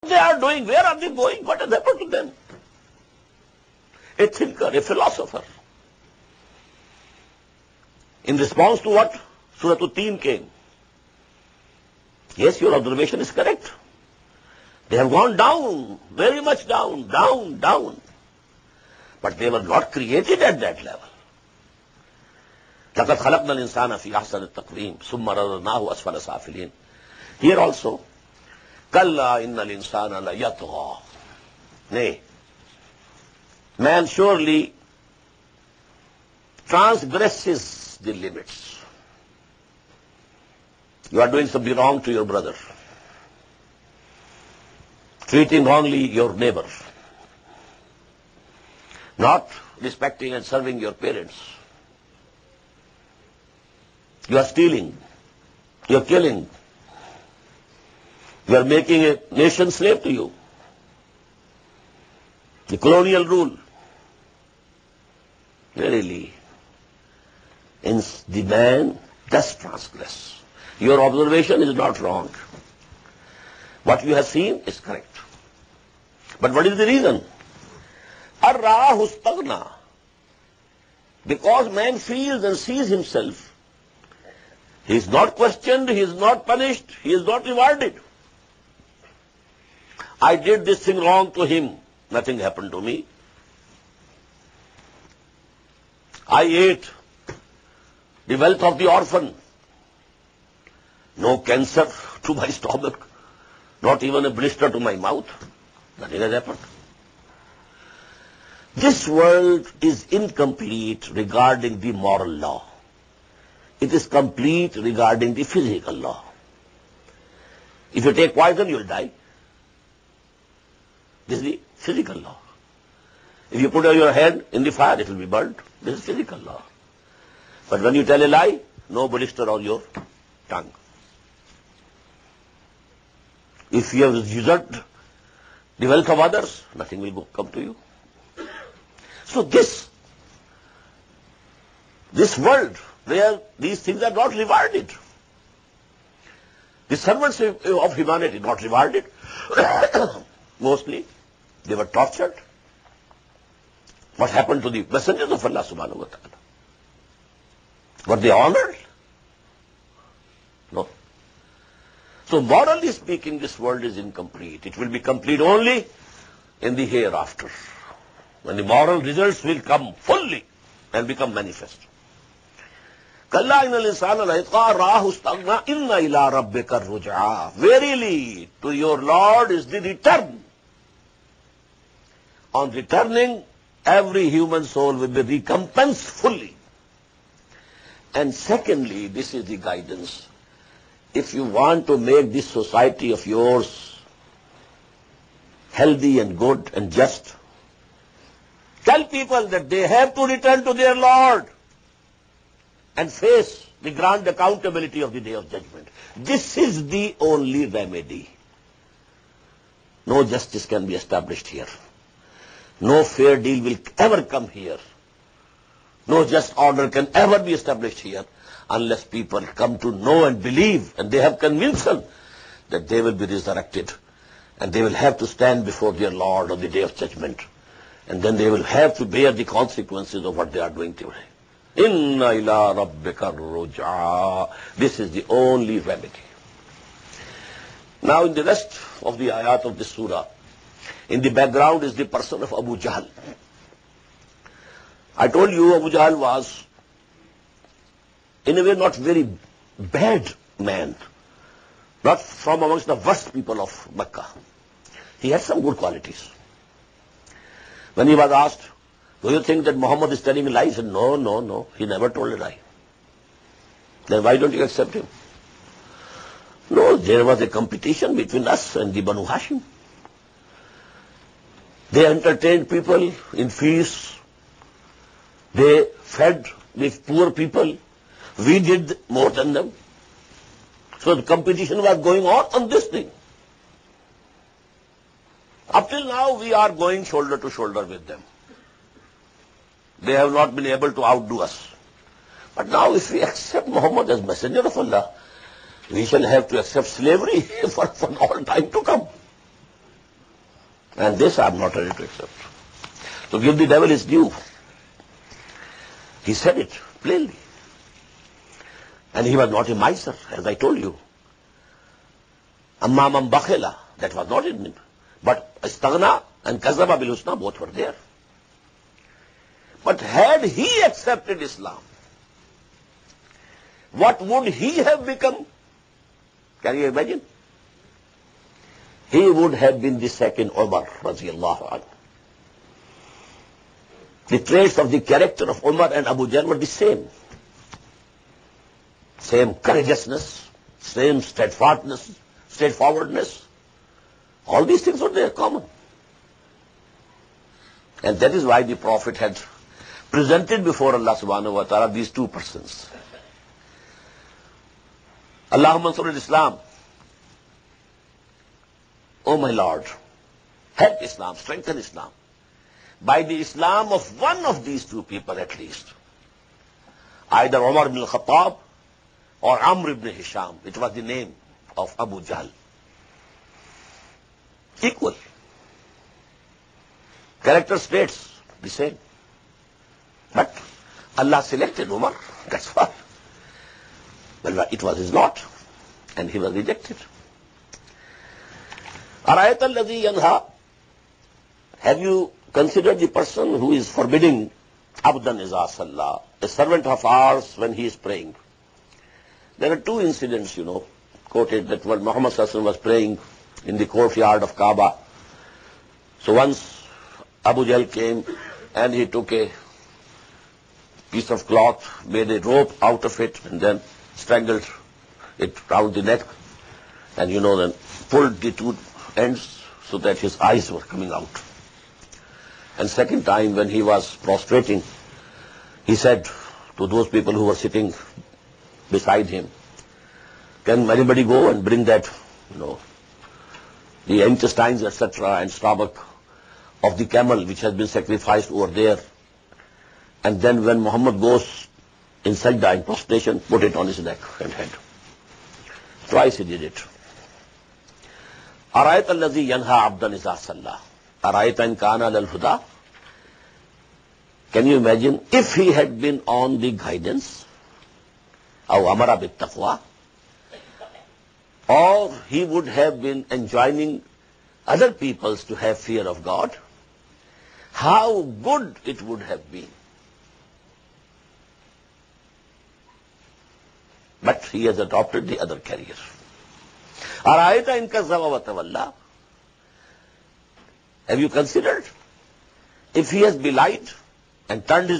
they are doing? Where are they going? What has happened to them? A thinker, a philosopher. In response to what Surah Al-Teen came. Yes, your observation is correct. They have gone down, very much down, down, down. But they were not created at that level. لَقَدْ خَلَقْنَا الْإِنسَانَ فِي أَحْسَنِ التَّقْوِيمِ ثُمَّ رَدَدْنَاهُ أَسْفَلَ سَافِلِينَ. Here also, كَلَّا إِنَّ الْإِنسَانَ لَيَطْغَى. Nay, man surely transgresses the limits. You are doing something wrong to your brother, treating wrongly your neighbor, not respecting and serving your parents. You are stealing, you are killing, you are making a nation slave to you. The colonial rule. Verily, the man does transgress. Your observation is not wrong. What you have seen is correct. But what is the reason? Ar-Rahu Staghna. Because man feels and sees himself, he is not questioned, he is not punished, he is not rewarded. I did this thing wrong to him, nothing happened to me. I ate the wealth of the orphan. No cancer to my stomach, not even a blister to my mouth. Nothing has happened. This world is incomplete regarding the moral law. It is complete regarding the physical law. If you take poison, you will die. This is the physical law. If you put your hand in the fire, it will be burnt. This is physical law. But when you tell a lie, no blister on your tongue. If you have usurped the wealth of others, nothing will come to you. So this world where these things are not rewarded, the servants of humanity not rewarded, mostly they were tortured. What happened to the messengers of Allah subhanahu wa ta'ala? Were they honored? No. So morally speaking, this world is incomplete. It will be complete only in the hereafter, when the moral results will come fully and become manifest. Kalla innal insana layatgha rahu staghna inna ila rabbika ruj'a. Verily, to your Lord is the return. On returning, every human soul will be recompensed fully. And secondly, this is the guidance. If you want to make this society of yours healthy and good and just, tell people that they have to return to their Lord and face the grand accountability of the Day of Judgment. This is the only remedy. No justice can be established here. No fair deal will ever come here. No just order can ever be established here unless people come to know and believe, and they have conviction that they will be resurrected and they will have to stand before their Lord on the Day of Judgment. And then they will have to bear the consequences of what they are doing today. Inna ila rabbika ruj'a. This is the only remedy. Now in the rest of the ayat of this surah, in the background is the person of Abu Jahl. I told you Abu Jahl was, in a way, not very bad man, not from amongst the worst people of Mecca. He had some good qualities. When he was asked, do you think that Muhammad is telling a lie? He said, no, no, no, he never told a lie. Then why don't you accept him? No, there was a competition between us and the Banu Hashim. They entertained people in feasts. They fed the poor people. We did more than them. So the competition was going on this thing. Up till now, we are going shoulder to shoulder with them. They have not been able to outdo us. But now if we accept Muhammad as messenger of Allah, we shall have to accept slavery for all time to come. And this I am not ready to accept. So give the devil his due. He said it plainly. And he was not a miser, as I told you. Amma man bakhila, that was not in him. But istaghna and kazaba bil husna, both were there. But had he accepted Islam, what would he have become? Can you imagine? He would have been the second Umar, radiallahu anhu. The traits of the character of Umar and Abu Jahl were the same. Same courageousness, same straightforwardness. All these things were there common. And that is why the Prophet had presented before Allah subhanahu wa ta'ala these two persons. Allahumma ansur al-Islam. Oh my Lord, help Islam, strengthen Islam. By the Islam of one of these two people at least. Either Umar ibn al-Khattab or Amr ibn Hisham. It was the name of Abu Jahl. Equal. Character traits the same. But Allah selected Umar, that's why. Well, it was his lot, and he was rejected. Arayat alladhi yanha. Have you considered the person who is forbidding abdan iza salla, a servant of ours when he is praying? There are two incidents, quoted that when Muhammad sallallahu alaihi wasallam was praying in the courtyard of Kaaba. So once Abu Jahl came and he took a piece of cloth, made a rope out of it, and then strangled it round the neck, and then pulled the two ends so that his eyes were coming out. And second time when he was prostrating, he said to those people who were sitting beside him, can anybody go and bring that, the intestines, etc., and stomach of the camel which has been sacrificed over there. And then when Muhammad goes in sajda, in prostration, put it on his neck and head. Twice he did it. Arayat alladhi yanha abdan iza salla. Arayat in kana lal huda. Can you imagine if he had been on the guidance, aw amara bit taqwa, or he would have been enjoining other peoples to have fear of God, how good it would have been. But he has adopted the other career. Arayata in kazzaba wa tawalla. Have you considered if he has belied and turned his